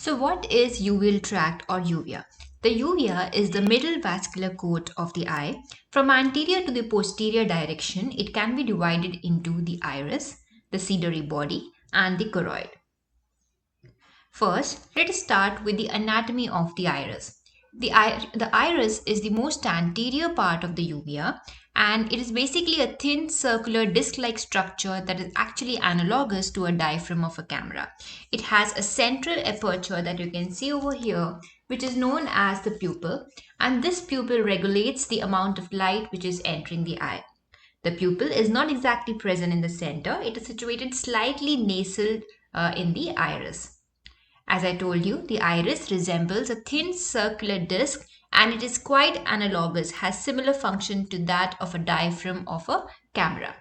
So what is uveal tract or uvea? The uvea is the middle vascular coat of the eye. From anterior to the posterior direction, it can be divided into the iris, the ciliary body, and the choroid. First, let us start with the anatomy of the iris. The iris is the most anterior part of the uvea, and it is basically a thin circular disc-like structure that is actually analogous to a diaphragm of a camera. It has a central aperture that you can see over here, which is known as the pupil, and this pupil regulates the amount of light which is entering the eye. The pupil is not exactly present in the center, it is situated slightly nasal in the iris. As I told you, the iris resembles a thin circular disc and it is quite analogous, has similar function to that of a diaphragm of a camera.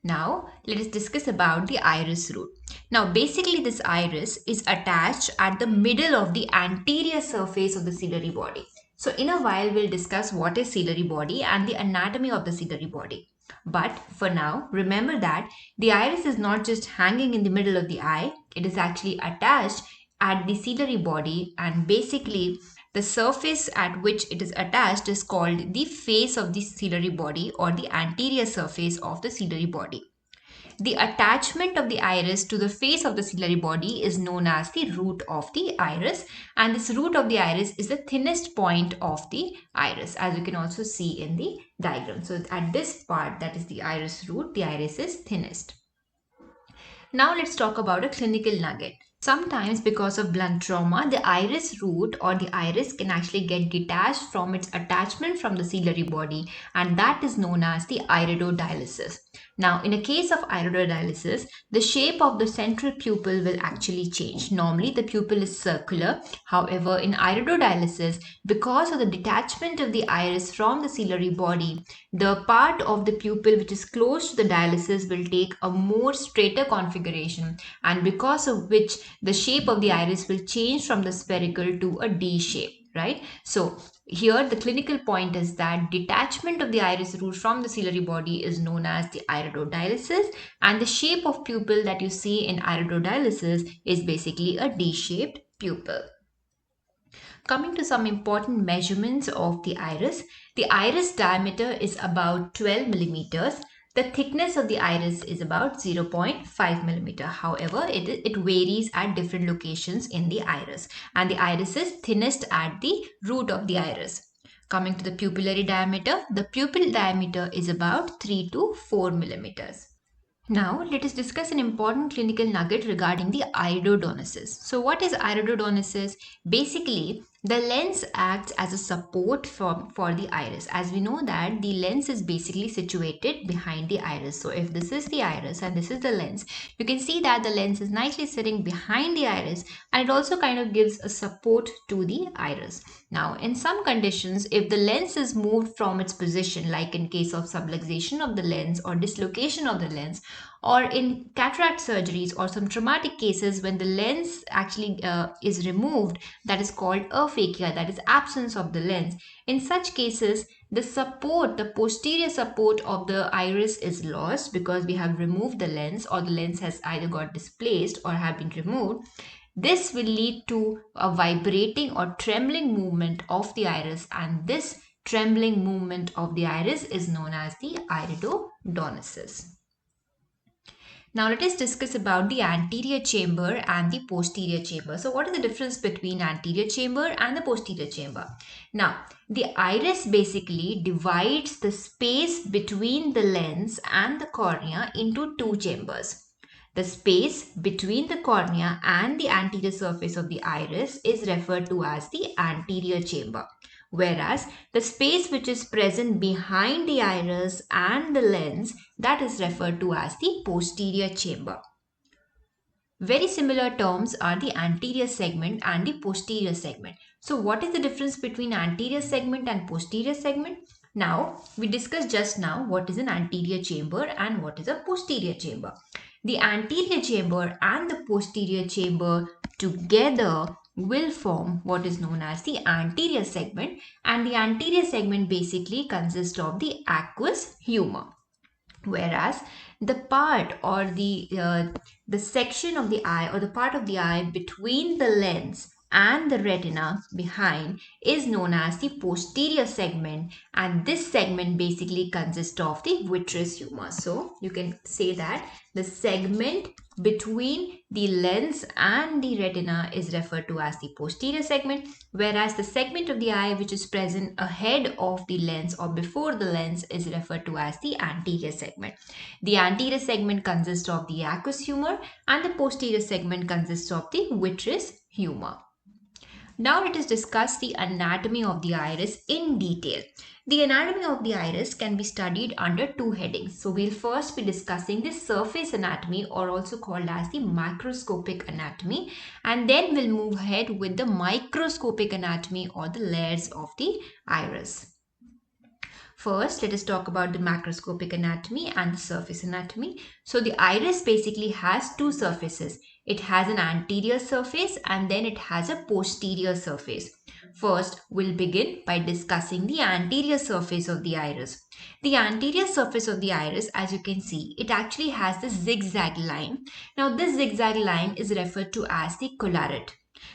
Now, let us discuss about the iris root. Now, basically this iris is attached at the middle of the anterior surface of the ciliary body. So, in a while, we'll discuss what is ciliary body and the anatomy of the ciliary body. But for now, remember that the iris is not just hanging in the middle of the eye, it is actually attached at the ciliary body, and basically the surface at which it is attached is called the face of the ciliary body or the anterior surface of the ciliary body. The attachment of the iris to the face of the ciliary body is known as the root of the iris, and this root of the iris is the thinnest point of the iris, as you can also see in the diagram. So at this part, that is the iris root, the iris is thinnest. Now let's talk about a clinical nugget. Sometimes because of blunt trauma, the iris root or the iris can actually get detached from its attachment from the ciliary body, and that is known as the iridodialysis. Now, in a case of iridodialysis, the shape of the central pupil will actually change. Normally, the pupil is circular. However, in iridodialysis, because of the detachment of the iris from the ciliary body, the part of the pupil which is close to the dialysis will take a more straighter configuration, and because of which the shape of the iris will change from the spherical to a D shape, right? So here the clinical point is that detachment of the iris root from the ciliary body is known as the iridodialysis, and the shape of pupil that you see in iridodialysis is basically a D-shaped pupil. Coming to some important measurements of the iris diameter is about 12 millimeters. The thickness of the iris is about 0.5 millimeter. However, it varies at different locations in the iris, and the iris is thinnest at the root of the iris. Coming to the pupillary diameter, the pupil diameter is about 3 to 4 millimeters. Now, let us discuss an important clinical nugget regarding the iridodonesis. So, what is iridodonesis? Basically, the lens acts as a support for the iris. As we know that the lens is basically situated behind the iris. So, if this is the iris and this is the lens, you can see that the lens is nicely sitting behind the iris, and it also kind of gives a support to the iris. Now, in some conditions, if the lens is moved from its position, like in case of subluxation of the lens or dislocation of the lens, or in cataract surgeries or some traumatic cases when the lens actually is removed, that is called aphakia, that is absence of the lens. In such cases, the posterior support of the iris is lost because we have removed the lens, or the lens has either got displaced or have been removed. This will lead to a vibrating or trembling movement of the iris, and this trembling movement of the iris is known as the iridodonesis. Now let us discuss about the anterior chamber and the posterior chamber. So what is the difference between anterior chamber and the posterior chamber? Now the iris basically divides the space between the lens and the cornea into two chambers. The space between the cornea and the anterior surface of the iris is referred to as the anterior chamber, whereas the space which is present behind the iris and the lens, that is referred to as the posterior chamber. Very similar terms are the anterior segment and the posterior segment. So what is the difference between anterior segment and posterior segment? Now, we discussed just now what is an anterior chamber and what is a posterior chamber. The anterior chamber and the posterior chamber together will form what is known as the anterior segment, and the anterior segment basically consists of the aqueous humor. whereas the part or the section of the eye or the part of the eye between the lens and the retina behind is known as the posterior segment, and this segment basically consists of the vitreous humor. So you can say that the segment between the lens and the retina is referred to as the posterior segment, whereas the segment of the eye which is present ahead of the lens or before the lens is referred to as the anterior segment. The anterior segment consists of the aqueous humor and the posterior segment consists of the vitreous humor. Now let us discuss the anatomy of the iris in detail. The anatomy of the iris can be studied under two headings. So we'll first be discussing the surface anatomy, or also called as the macroscopic anatomy, and then we'll move ahead with the microscopic anatomy or the layers of the iris. First, let us talk about the macroscopic anatomy and the surface anatomy. So the iris basically has two surfaces. It has an anterior surface and then it has a posterior surface. First, we'll begin by discussing the anterior surface of the iris. The anterior surface of the iris, as you can see, it actually has the zigzag line. Now, this zigzag line is referred to as the collaret.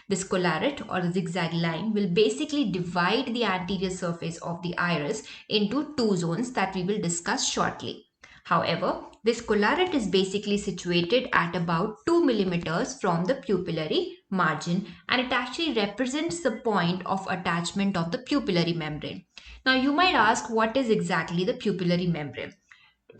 This collaret or the zigzag line will basically divide the anterior surface of the iris into two zones that we will discuss shortly. However, this collaret is basically situated at about 2 millimeters from the pupillary margin, and it actually represents the point of attachment of the pupillary membrane. Now you might ask, what is exactly the pupillary membrane?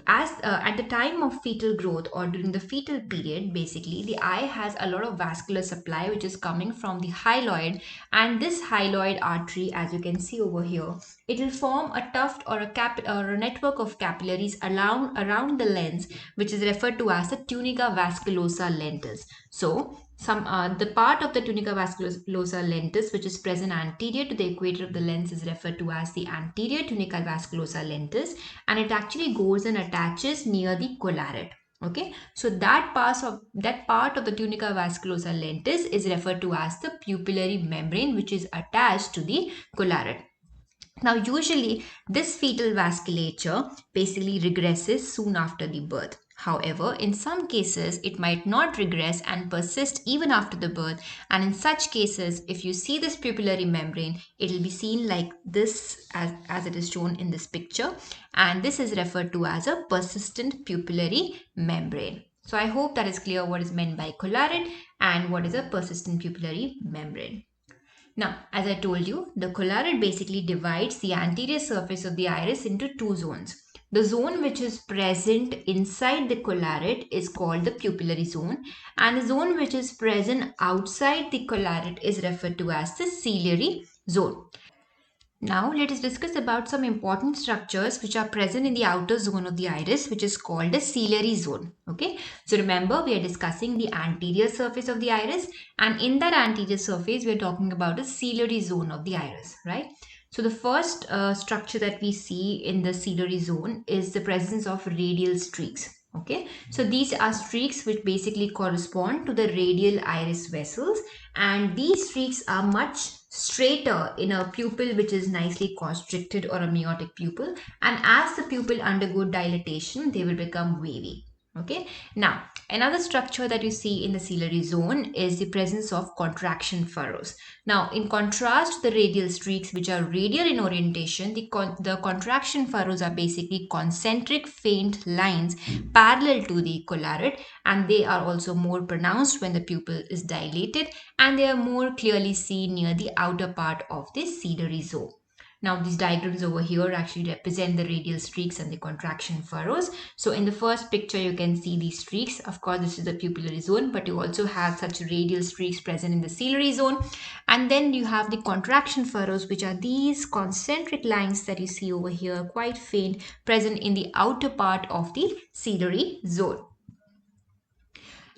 As At the time of fetal growth or during the fetal period, basically the eye has a lot of vascular supply which is coming from the hyaloid, and this hyaloid artery, as you can see over here, it will form a tuft or a network of capillaries around the lens, which is referred to as the tunica vasculosa lentis. So the part of the tunica vasculosa lentis which is present anterior to the equator of the lens is referred to as the anterior tunica vasculosa lentis, and it actually goes and attaches near the collaret. Okay, so that part of the tunica vasculosa lentis is referred to as the pupillary membrane, which is attached to the collaret. Now, usually this fetal vasculature basically regresses soon after the birth. However, in some cases, it might not regress and persist even after the birth. And in such cases, if you see this pupillary membrane, it will be seen like this as it is shown in this picture. And this is referred to as a persistent pupillary membrane. So I hope that is clear what is meant by collaret and what is a persistent pupillary membrane. Now, as I told you, the collaret basically divides the anterior surface of the iris into two zones. The zone which is present inside the collaret is called the pupillary zone, and the zone which is present outside the collaret is referred to as the ciliary zone. Now let us discuss about some important structures which are present in the outer zone of the iris, which is called the ciliary zone. Okay, so remember we are discussing the anterior surface of the iris, and in that anterior surface we are talking about the ciliary zone of the iris, right? So the first structure that we see in the ciliary zone is the presence of radial streaks. Okay, so these are streaks which basically correspond to the radial iris vessels, and these streaks are much straighter in a pupil which is nicely constricted or a miotic pupil, and as the pupil undergo dilatation they will become wavy. Okay, now another structure that you see in the ciliary zone is the presence of contraction furrows. Now, in contrast to the radial streaks which are radial in orientation, the contraction furrows are basically concentric faint lines parallel to the collaret, and they are also more pronounced when the pupil is dilated, and they are more clearly seen near the outer part of the ciliary zone. Now these diagrams over here actually represent the radial streaks and the contraction furrows. So in the first picture you can see these streaks. Of course this is the pupillary zone, but you also have such radial streaks present in the ciliary zone. And then you have the contraction furrows, which are these concentric lines that you see over here, quite faint, present in the outer part of the ciliary zone.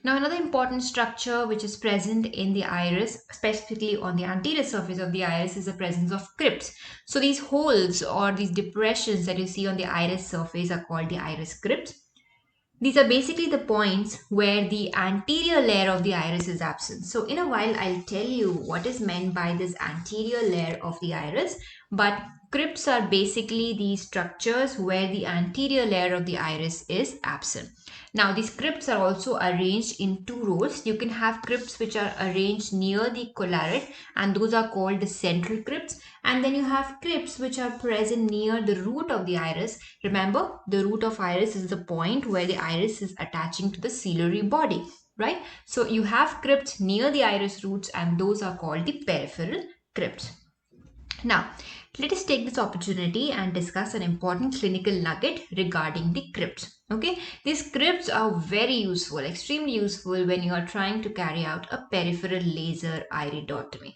Now, another important structure which is present in the iris, specifically on the anterior surface of the iris, is the presence of crypts. So these holes or these depressions that you see on the iris surface are called the iris crypts. These are basically the points where the anterior layer of the iris is absent. So in a while, I'll tell you what is meant by this anterior layer of the iris. But Crypts are basically the structures where the anterior layer of the iris is absent. Now, these crypts are also arranged in two rows. You can have crypts which are arranged near the collaret, and those are called the central crypts. And then you have crypts which are present near the root of the iris. Remember, the root of iris is the point where the iris is attaching to the ciliary body, right? So you have crypts near the iris roots, and those are called the peripheral crypts. Now, let us take this opportunity and discuss an important clinical nugget regarding the crypts. Okay, these crypts are very useful, extremely useful when you are trying to carry out a peripheral laser iridotomy.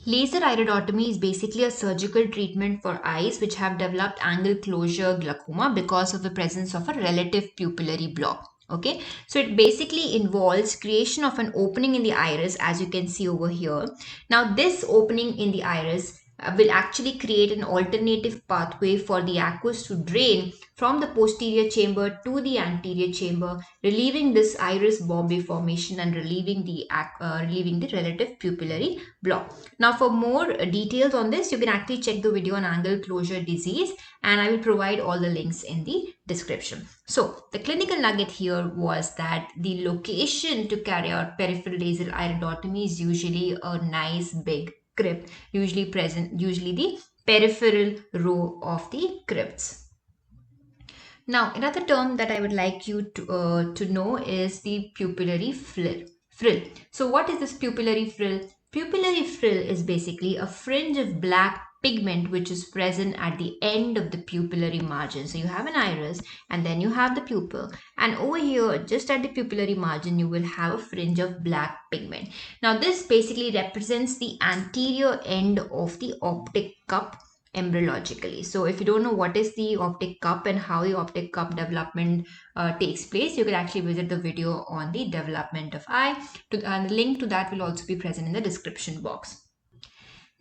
Laser iridotomy is basically a surgical treatment for eyes which have developed angle closure glaucoma because of the presence of a relative pupillary block. Okay, so it basically involves creation of an opening in the iris, as you can see over here. Now, this opening in the iris will actually create an alternative pathway for the aqueous to drain from the posterior chamber to the anterior chamber, relieving this iris Bombay formation and relieving the relative pupillary block. Now, for more details on this, you can actually check the video on angle closure disease, and I will provide all the links in the description. So, the clinical nugget here was that the location to carry out peripheral laser iridotomy is usually a nice big crypt, usually the peripheral row of the crypts. Now, another term that I would like you to know is the pupillary frill. So, what is this pupillary frill? Pupillary frill is basically a fringe of black pigment which is present at the end of the pupillary margin. So, you have an iris and then you have the pupil, and over here, just at the pupillary margin, you will have a fringe of black pigment. Now, this basically represents the anterior end of the optic cup embryologically. So if you don't know what is the optic cup and how the optic cup development takes place, you can actually visit the video on the development of eye, and the link to that will also be present in the description box.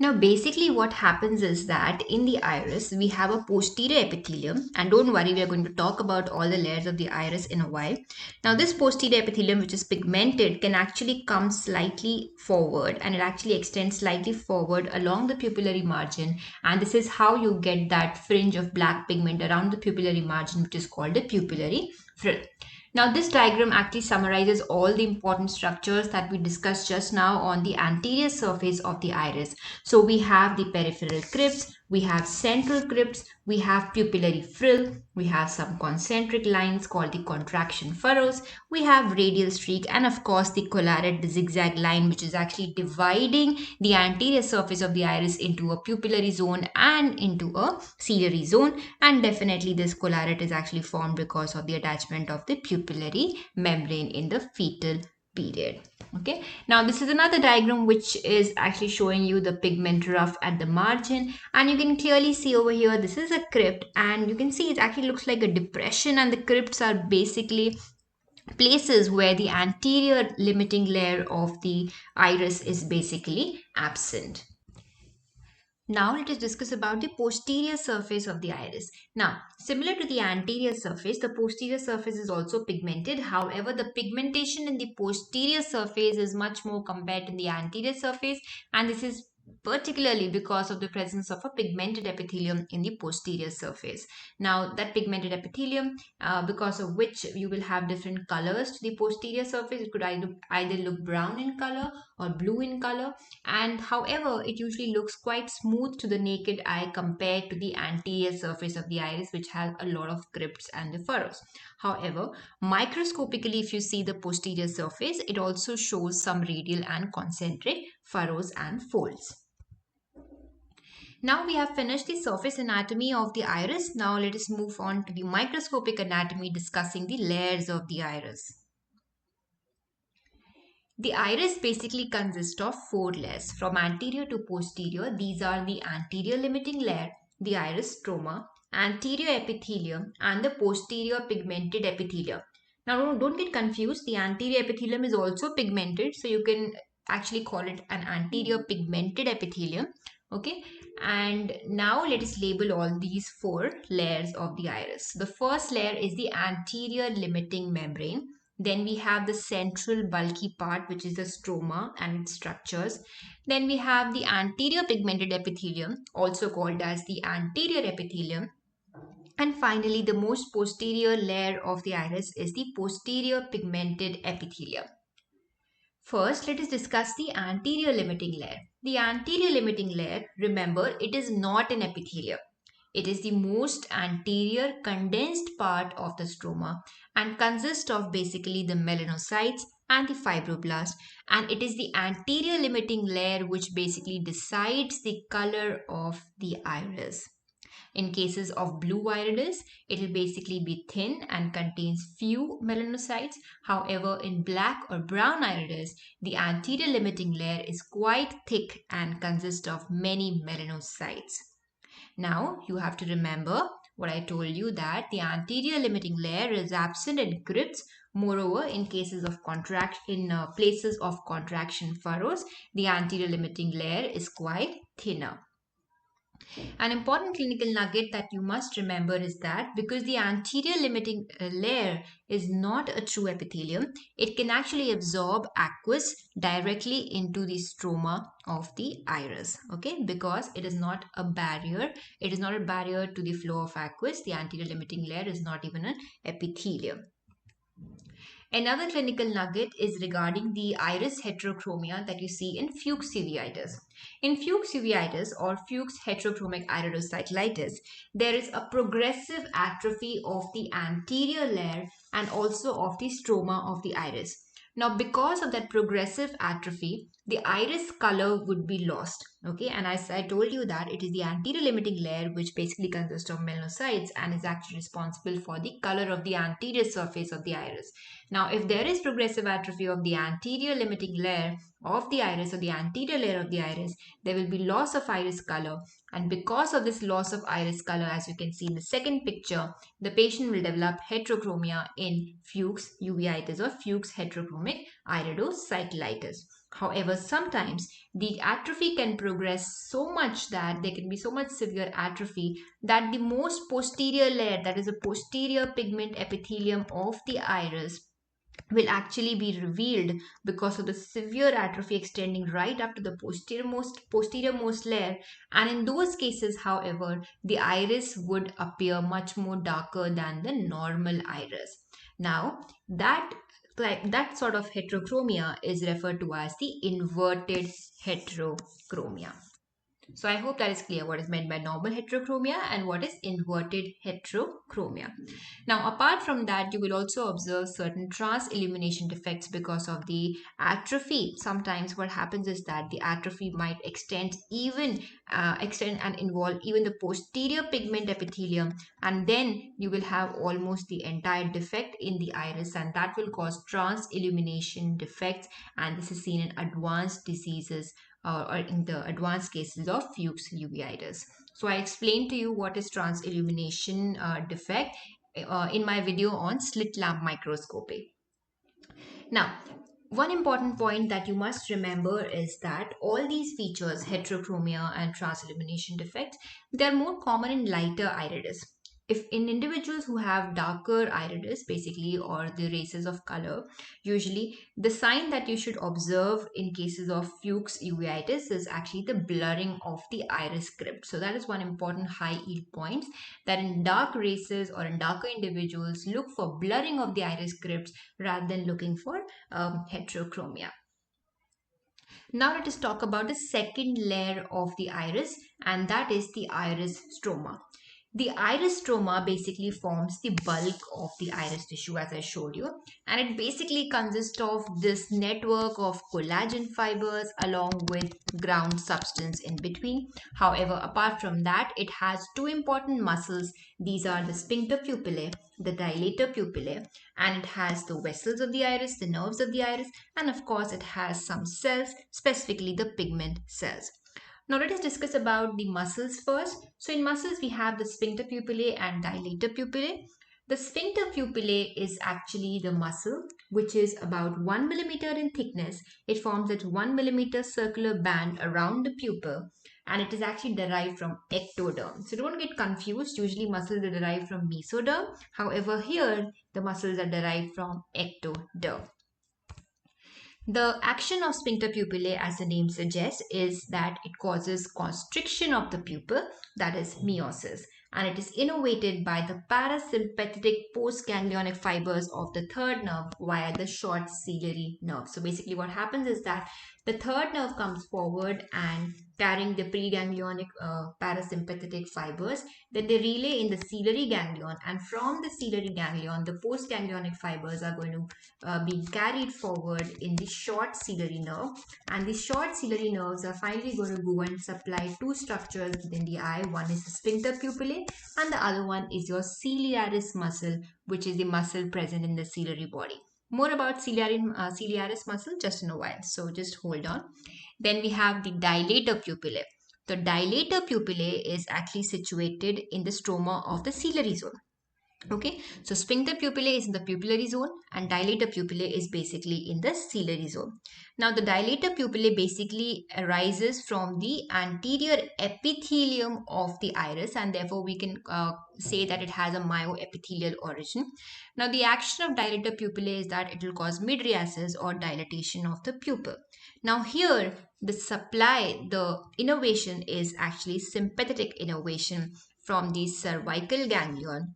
Now, basically, what happens is that in the iris, we have a posterior epithelium, and don't worry, we are going to talk about all the layers of the iris in a while. Now, this posterior epithelium, which is pigmented, can actually come slightly forward, and it actually extends slightly forward along the pupillary margin, and this is how you get that fringe of black pigment around the pupillary margin, which is called the pupillary frill. Now, this diagram actually summarizes all the important structures that we discussed just now on the anterior surface of the iris. So, we have the peripheral crypts, we have central crypts, we have pupillary frill, we have some concentric lines called the contraction furrows, we have radial streak, and of course the collaret, the zigzag line, which is actually dividing the anterior surface of the iris into a pupillary zone and into a ciliary zone. And definitely this collaret is actually formed because of the attachment of the pupillary membrane in the fetal period. Okay, now this is another diagram which is actually showing you the pigment rough at the margin, and you can clearly see over here this is a crypt, and you can see it actually looks like a depression, and the crypts are basically places where the anterior limiting layer of the iris is basically absent. Now let us discuss about the posterior surface of the iris. Now, similar to the anterior surface, the posterior surface is also pigmented. However, the pigmentation in the posterior surface is much more compared to the anterior surface, and this is particularly because of the presence of a pigmented epithelium in the posterior surface. Now, that pigmented epithelium, because of which you will have different colors to the posterior surface, it could either look brown in color or blue in color, and however it usually looks quite smooth to the naked eye compared to the anterior surface of the iris, which has a lot of crypts and the furrows. However, microscopically, if you see the posterior surface, it also shows some radial and concentric furrows and folds. Now we have finished the surface anatomy of the iris. Now let us move on to the microscopic anatomy, discussing the layers of the iris. The iris basically consists of four layers. From anterior to posterior, these are the anterior limiting layer, the iris stroma, anterior epithelium, and the posterior pigmented epithelium. Now don't get confused, the anterior epithelium is also pigmented, so you can actually call it an anterior pigmented epithelium. Okay, and now let us label all these four layers of the iris. The first layer is the anterior limiting membrane. Then we have the central bulky part, which is the stroma and its structures. Then we have the anterior pigmented epithelium, also called as the anterior epithelium. And finally, the most posterior layer of the iris is the posterior pigmented epithelium. First, let us discuss the anterior limiting layer. The anterior limiting layer, remember, it is not an epithelium. It is the most anterior condensed part of the stroma and consists of basically the melanocytes and the fibroblasts, and it is the anterior limiting layer which basically decides the color of the iris. In cases of blue iris, it will basically be thin and contains few melanocytes. However, in black or brown iris, the anterior limiting layer is quite thick and consists of many melanocytes. Now, you have to remember what I told you, that the anterior limiting layer is absent in crypts. Moreover, in cases of places of contraction furrows, the anterior limiting layer is quite thinner. An important clinical nugget that you must remember is that because the anterior limiting layer is not a true epithelium, it can actually absorb aqueous directly into the stroma of the iris. Okay, because it is not a barrier, to the flow of aqueous. The anterior limiting layer is not even an epithelium. Another clinical nugget is regarding the iris heterochromia that you see in Fuchs uveitis. In Fuchs uveitis or Fuchs heterochromic iridocyclitis, there is a progressive atrophy of the anterior layer and also of the stroma of the iris. Now, because of that progressive atrophy, the iris color would be lost. Okay, and as I told you that it is the anterior limiting layer which basically consists of melanocytes and is actually responsible for the color of the anterior surface of the iris. Now, if there is progressive atrophy of the anterior limiting layer of the iris or the anterior layer of the iris, there will be loss of iris color. And because of this loss of iris color, as you can see in the second picture, the patient will develop heterochromia in Fuchs uveitis or Fuchs heterochromic iridocyclitis. However, sometimes the atrophy can progress so much that there can be so much severe atrophy that the most posterior layer, that is a posterior pigment epithelium of the iris, will actually be revealed because of the severe atrophy extending right up to the posterior most layer. And in those cases, however, the iris would appear much more darker than the normal iris. Now, that sort of heterochromia is referred to as the inverted heterochromia. So I hope that is clear what is meant by normal heterochromia and what is inverted heterochromia. Now, apart from that, you will also observe certain trans-illumination defects because of the atrophy. Sometimes what happens is that the atrophy might extend and involve even the posterior pigment epithelium, and then you will have almost the entire defect in the iris, and that will cause trans-illumination defects, and this is seen in advanced diseases or in the advanced cases of Fuchs uveitis. So I explained to you what is trans-illumination defect in my video on slit lamp microscopy. Now, one important point that you must remember is that all these features, heterochromia and transillumination defects, they are more common in lighter iridis. If in individuals who have darker iridis, basically, or the races of color, usually the sign that you should observe in cases of Fuchs uveitis is actually the blurring of the iris crypt. So that is one important high yield point, that in dark races or in darker individuals, look for blurring of the iris crypts rather than looking for heterochromia. Now let us talk about the second layer of the iris, and that is the iris stroma. The iris stroma basically forms the bulk of the iris tissue, as I showed you, and it basically consists of this network of collagen fibers along with ground substance in between. However, apart from that, it has two important muscles. These are the sphincter pupillae, the dilator pupillae, and it has the vessels of the iris, the nerves of the iris, and of course it has some cells, specifically the pigment cells. Now let us discuss about the muscles first. So in muscles we have the sphincter pupillae and dilator pupillae. The sphincter pupillae is actually the muscle which is about 1 millimeter in thickness. It forms that 1 millimeter circular band around the pupil, and it is actually derived from ectoderm. So don't get confused. Usually muscles are derived from mesoderm. However, here the muscles are derived from ectoderm. The action of sphincter pupillae, as the name suggests, is that it causes constriction of the pupil, that is meiosis, and it is innervated by the parasympathetic postganglionic fibers of the third nerve via the short ciliary nerve. So basically what happens is that the third nerve comes forward and carrying the preganglionic parasympathetic fibers, then they relay in the ciliary ganglion, and from the ciliary ganglion the postganglionic fibers are going to being carried forward in the short ciliary nerve, and the short ciliary nerves are finally going to go and supply two structures within the eye. One is the sphincter pupillae and the other one is your ciliaris muscle, which is the muscle present in the ciliary body. More about ciliaris muscle just in a while, so just hold on. Then we have the dilator pupillae. The dilator pupillae is actually situated in the stroma of the ciliary zone. Okay, so sphincter pupillae is in the pupillary zone and dilator pupillae is basically in the ciliary zone. Now the dilator pupillae basically arises from the anterior epithelium of the iris, and therefore we can say that it has a myoepithelial origin. Now the action of dilator pupillae is that it will cause mydriasis or dilatation of the pupil. Now here the innervation is actually sympathetic innervation from the cervical ganglion,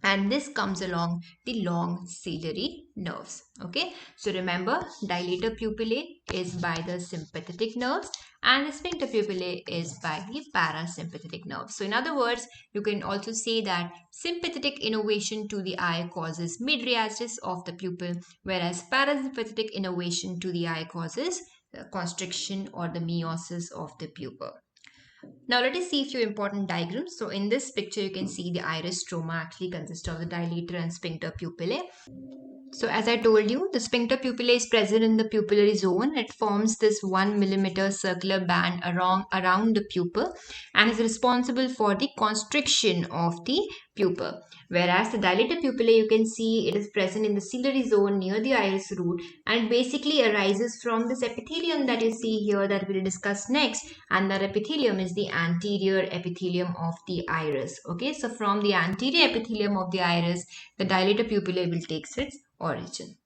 and this comes along the long ciliary nerves. Okay, so remember, dilator pupillae is by the sympathetic nerves and the sphincter pupillae is by the parasympathetic nerves. So in other words, you can also say that sympathetic innervation to the eye causes mydriasis of the pupil, whereas parasympathetic innervation to the eye causes constriction or the meiosis of the pupil. Now let us see a few important diagrams. So in this picture you can see the iris stroma actually consists of the dilator and sphincter pupillae. So as I told you, the sphincter pupillae is present in the pupillary zone. It forms this 1 millimeter circular band around the pupil and is responsible for the constriction of the pupil. Whereas the dilator pupillae, you can see it is present in the ciliary zone near the iris root, and basically arises from this epithelium that you see here that we'll discuss next, and that epithelium is the anterior epithelium of the iris. Okay, so from the anterior epithelium of the iris, the dilator pupillae will take its origin.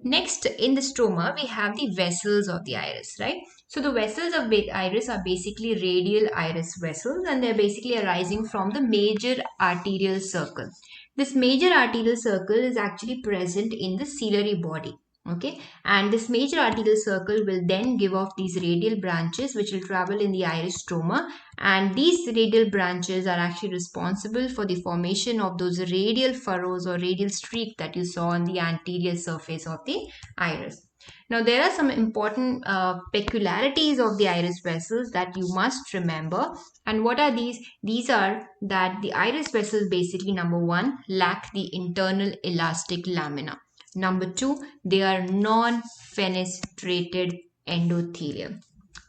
Next, in the stroma, we have the vessels of the iris, right? So the vessels of the iris are basically radial iris vessels, and they're basically arising from the major arterial circle. This major arterial circle is actually present in the ciliary body. Okay, and this major arterial circle will then give off these radial branches which will travel in the iris stroma, and these radial branches are actually responsible for the formation of those radial furrows or radial streak that you saw on the anterior surface of the iris. Now there are some important peculiarities of the iris vessels that you must remember. And what are these? These are that the iris vessels basically, number one, lack the internal elastic lamina. Number two, they are non-fenestrated endothelium.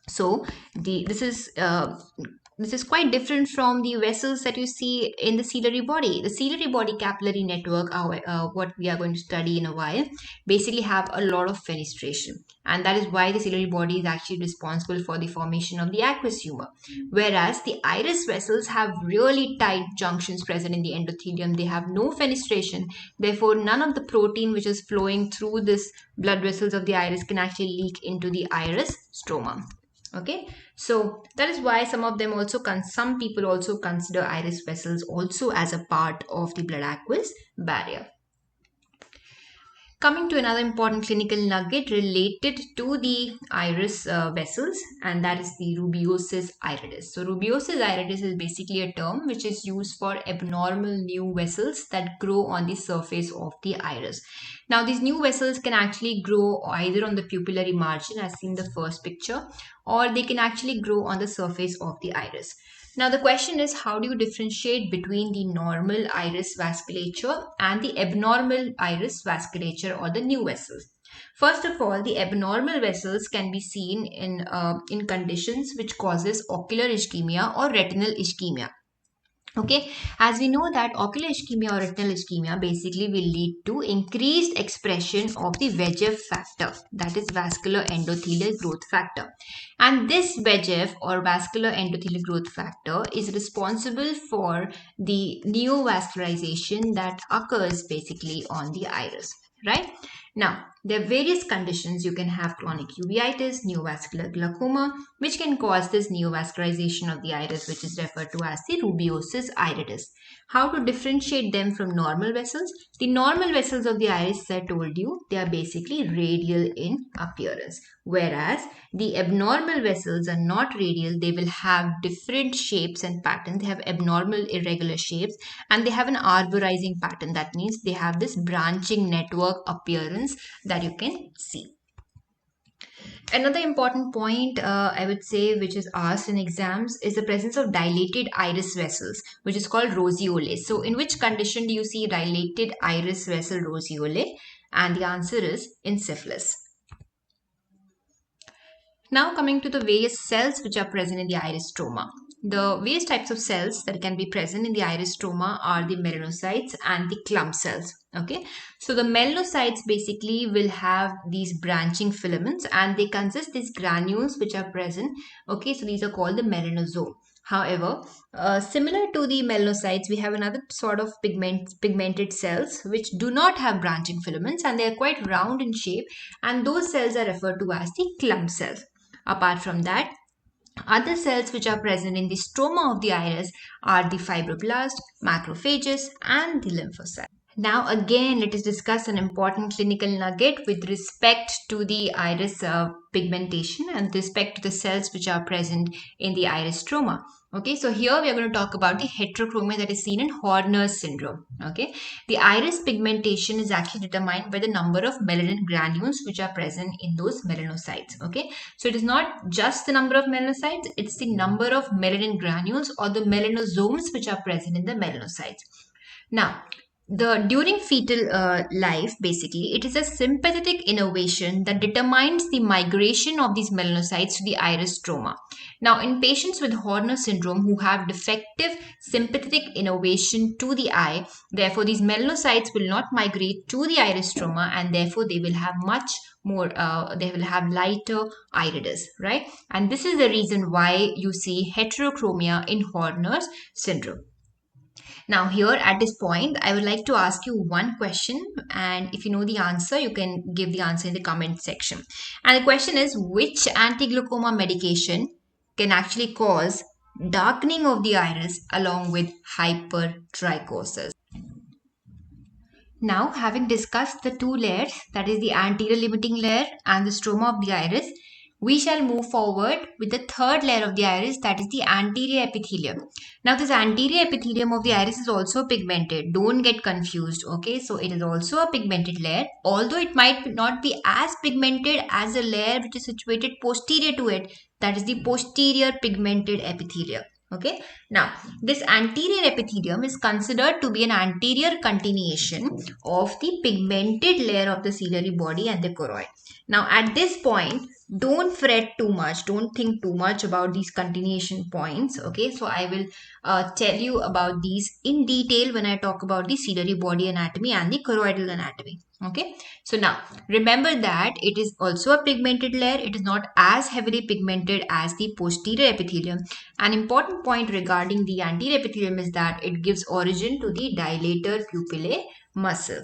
So this is quite different from the vessels that you see in the ciliary body. The ciliary body capillary network, what we are going to study in a while, basically have a lot of fenestration, and that is why the ciliary body is actually responsible for the formation of the aqueous humor. Whereas the iris vessels have really tight junctions present in the endothelium. They have no fenestration. Therefore, none of the protein which is flowing through this blood vessels of the iris can actually leak into the iris stroma. Okay, so that is why some people also consider iris vessels also as a part of the blood aqueous barrier. Coming to another important clinical nugget related to the iris vessels, and that is the rubeosis iridis. So rubeosis iridis is basically a term which is used for abnormal new vessels that grow on the surface of the iris. Now these new vessels can actually grow either on the pupillary margin as seen in the first picture, or they can actually grow on the surface of the iris. Now the question is, how do you differentiate between the normal iris vasculature and the abnormal iris vasculature or the new vessels? First of all, the abnormal vessels can be seen in conditions which causes ocular ischemia or retinal ischemia. Okay, as we know that ocular ischemia or retinal ischemia basically will lead to increased expression of the VEGF factor, that is vascular endothelial growth factor. And this VEGF or vascular endothelial growth factor is responsible for the neovascularization that occurs basically on the iris, right? Now, there are various conditions. You can have chronic uveitis, neovascular glaucoma, which can cause this neovascularization of the iris, which is referred to as the rubeosis iridis. How to differentiate them from normal vessels? The normal vessels of the iris, as I told you, they are basically radial in appearance, whereas the abnormal vessels are not radial. They will have different shapes and patterns. They have abnormal irregular shapes and they have an arborizing pattern. That means they have this branching network appearance that you can see. Another important point, I would say, which is asked in exams, is the presence of dilated iris vessels, which is called roseolae. So, in which condition do you see dilated iris vessel roseolae? And the answer is in syphilis. Now coming to the various cells which are present in the iris stroma. The various types of cells that can be present in the iris stroma are the melanocytes and the clump cells. Okay, so the melanocytes basically will have these branching filaments and they consist these granules which are present. Okay, so these are called the melanosome. However, similar to the melanocytes, we have another sort of pigmented cells which do not have branching filaments and they are quite round in shape, and those cells are referred to as the clump cells. Apart from that, other cells which are present in the stroma of the iris are the fibroblasts, macrophages, and the lymphocytes. Now, again, let us discuss an important clinical nugget with respect to the iris pigmentation and with respect to the cells which are present in the iris stroma. Okay, so here we are going to talk about the heterochromia that is seen in Horner's syndrome. Okay, the iris pigmentation is actually determined by the number of melanin granules which are present in those melanocytes. Okay, so it is not just the number of melanocytes, it's the number of melanin granules or the melanosomes which are present in the melanocytes. Now, the during fetal life, basically, it is a sympathetic innervation that determines the migration of these melanocytes to the iris stroma. Now, in patients with Horner syndrome who have defective sympathetic innervation to the eye, therefore, these melanocytes will not migrate to the iris stroma and therefore they will have much more, they will have lighter iridis, right? And this is the reason why you see heterochromia in Horner's syndrome. Now, here at this point, I would like to ask you one question, and if you know the answer, you can give the answer in the comment section. And the question is, which anti-glaucoma medication can actually cause darkening of the iris along with hypertrichosis? Now, having discussed the two layers, that is the anterior limiting layer and the stroma of the iris, we shall move forward with the third layer of the iris, that is the anterior epithelium. Now, this anterior epithelium of the iris is also pigmented. Don't get confused, okay? So, it is also a pigmented layer, although it might not be as pigmented as a layer which is situated posterior to it, that is the posterior pigmented epithelium. Okay, now this anterior epithelium is considered to be an anterior continuation of the pigmented layer of the ciliary body and the choroid. Now, at this point, don't fret too much, don't think too much about these continuation points. Okay, so I will tell you about these in detail when I talk about the ciliary body anatomy and the choroidal anatomy. Okay, so now remember that it is also a pigmented layer. It is not as heavily pigmented as the posterior epithelium. An important point regarding the anterior epithelium is that it gives origin to the dilator pupillae muscle.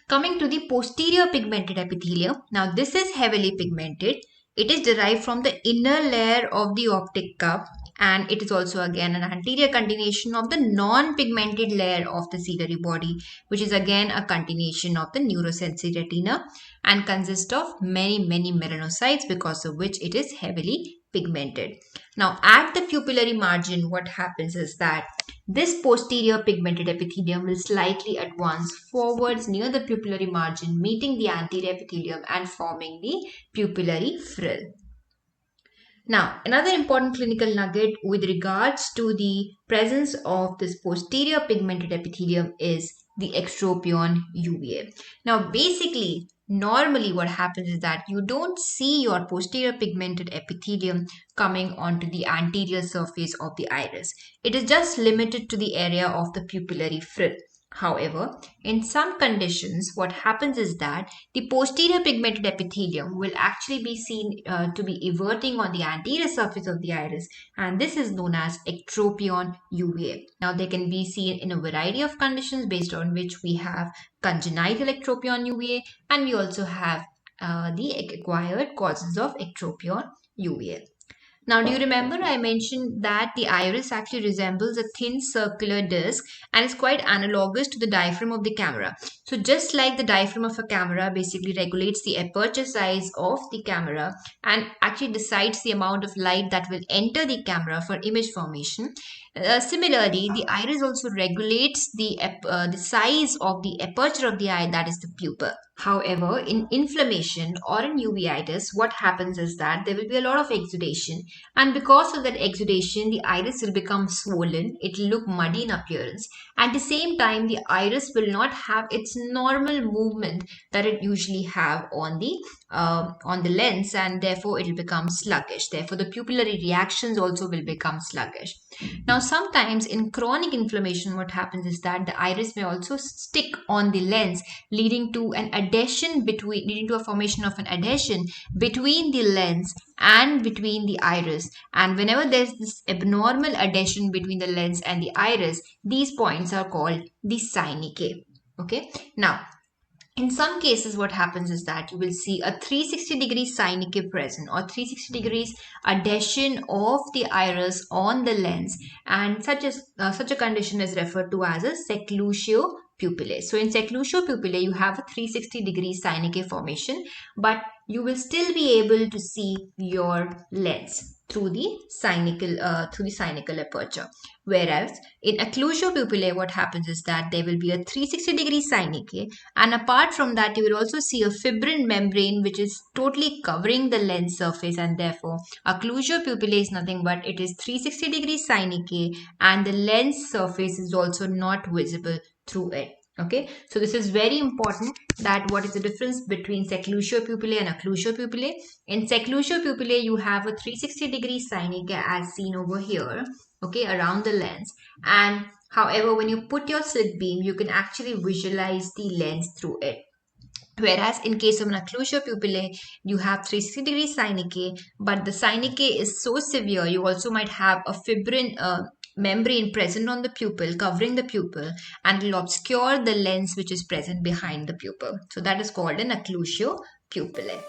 Coming to the posterior pigmented epithelium, now this is heavily pigmented. It is derived from the inner layer of the optic cup, and it is also again an anterior continuation of the non-pigmented layer of the ciliary body, which is again a continuation of the neurosensory retina and consists of many melanocytes, because of which it is heavily pigmented. Now, at the pupillary margin, what happens is that this posterior pigmented epithelium will slightly advance forwards near the pupillary margin, meeting the anterior epithelium and forming the pupillary frill. Now, another important clinical nugget with regards to the presence of this posterior pigmented epithelium is the ectropion uvea. Now, basically, normally what happens is that you don't see your posterior pigmented epithelium coming onto the anterior surface of the iris. It is just limited to the area of the pupillary frill. However, in some conditions, what happens is that the posterior pigmented epithelium will actually be seen to be everting on the anterior surface of the iris, and this is known as ectropion uvea. Now, they can be seen in a variety of conditions based on which we have congenital ectropion uvea, and we also have the acquired causes of ectropion uvea. Now, do you remember I mentioned that the iris actually resembles a thin circular disc and is quite analogous to the diaphragm of the camera. So, just like the diaphragm of a camera basically regulates the aperture size of the camera and actually decides the amount of light that will enter the camera for image formation, similarly, the iris also regulates the size of the aperture of the eye, that is the pupil. However, in inflammation or in uveitis, what happens is that there will be a lot of exudation, and because of that exudation, the iris will become swollen. It will look muddy in appearance. At the same time, the iris will not have its normal movement that it usually have on the lens, and therefore it will become sluggish. Therefore, the pupillary reactions also will become sluggish. Now, sometimes in chronic inflammation, what happens is that the iris may also stick on the lens, leading to a formation of an adhesion between the lens and between the iris. And whenever there's this abnormal adhesion between the lens and the iris, these points are called the synechiae. Okay. Now, in some cases, what happens is that you will see a 360-degree synechiae present, or 360 degrees adhesion of the iris on the lens, and such a condition is referred to as a seclusion pupillae. So in seclusion pupillae, you have a 360-degree synechiae formation, but you will still be able to see your lens through the synechial aperture. Whereas in occlusio pupillae, what happens is that there will be a 360-degree synechiae, and apart from that, you will also see a fibrin membrane which is totally covering the lens surface, and therefore occlusio pupillae is nothing but it is 360-degree synechiae, and the lens surface is also not visible through it. Okay, so this is very important, that what is the difference between seclusio pupillae and occlusio pupillae. In seclusio pupillae, you have a 360-degree synechiae as seen over here, okay, around the lens. And however, when you put your slit beam, you can actually visualize the lens through it. Whereas in case of an occlusio pupillae, you have 360-degree synechiae, but the synechiae is so severe, you also might have a fibrin membrane present on the pupil, covering the pupil, and will obscure the lens which is present behind the pupil. So that is called an occlusio pupillae.